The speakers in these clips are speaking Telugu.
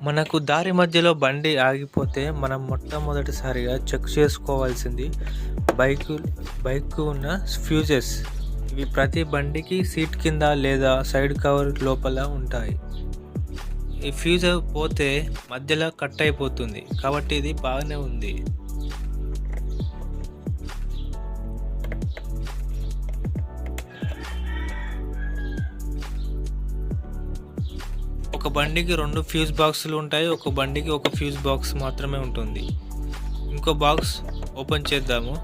మనకు దారి మధ్యలో బండి ఆగిపోతే మనం మొట్టమొదటిసారిగా చెక్ చేసుకోవాల్సింది బైకు బైక్‌కు ఉన్న ఫ్యూజెస్. ఇవి ప్రతి బండికి సీట్ కింద లేదా సైడ్ కవర్ లోపల ఉంటాయి. ఈ ఫ్యూజ్ పోతే మధ్యలో కట్ అయిపోతుంది. కాబట్టి ఇది బాగానే ఉంది. ఒక బండికి 2 ఫ్యూజ్ బాక్సులు ఉంటాయి. ఒక బండికి ఒక ఫ్యూజ్ బాక్స్ మాత్రమే ఉంటుంది. ఇంకో బాక్స్ ఓపెన్ చేద్దాము.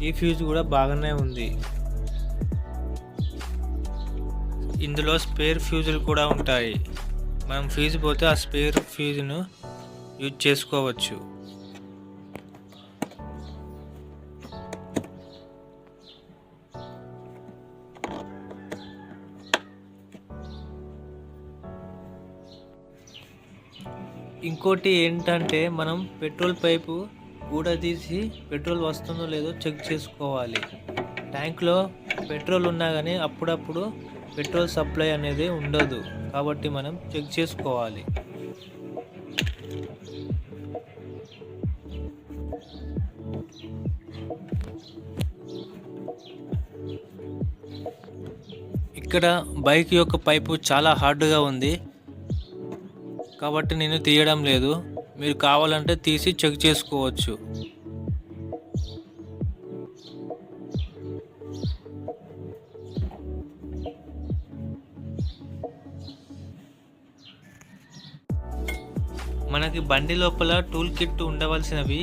ఈ ఫ్యూజ్ కూడా బాగానే ఉంది. ఇందులో స్పేర్ ఫ్యూజులు కూడా ఉంటాయి. మనం ఫ్యూజ్ పోతే ఆ స్పేర్ ఫ్యూజ్‌ను యూజ్ చేసుకోవచ్చు. ఇంకోటి ఏంటంటే మనం పెట్రోల్ పైపు ఊడదీసి పెట్రోల్ వస్తుందో లేదో చెక్ చేసుకోవాలి. ట్యాంక్‌లో పెట్రోల్ ఉన్నా కానీ అప్పుడప్పుడు పెట్రోల్ సప్లై అనేది ఉండదు. కాబట్టి మనం చెక్ చేసుకోవాలి. ఇక్కడ బైక్ యొక్క పైపు చాలా హార్డ్‌గా ఉంది. కాబట్టి నేను తీయడం లేదు. మీరు కావాలంటే తీసి చెక్ చేసుకోవచ్చు. మనకి బండి లోపల టూల్ కిట్ ఉండవలసినవి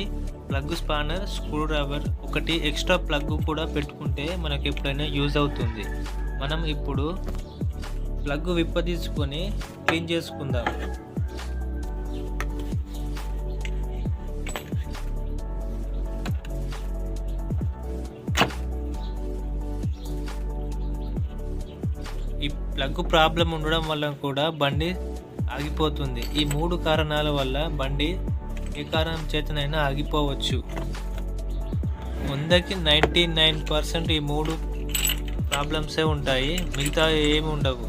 ప్లగ్, స్పానర్, స్క్రూ డ్రైవర్, ఒకటి ఎక్స్ట్రా ప్లగ్ కూడా పెట్టుకుంటే మనకి ఎప్పుడైనా యూజ్ అవుతుంది. మనం ఇప్పుడు ప్లగ్ విప్పదీసుకొని క్లీన్ చేసుకుందాం. ఈ ప్లగ్ ప్రాబ్లం ఉండడం వల్ల కూడా బండి ఆగిపోతుంది. ఈ 3 కారణాల వల్ల బండి ఏ కారణం చేతనైనా ఆగిపోవచ్చు. 100కి 99% ఈ 3 ప్రాబ్లమ్సే ఉంటాయి. మిగతా ఏమి ఉండవు.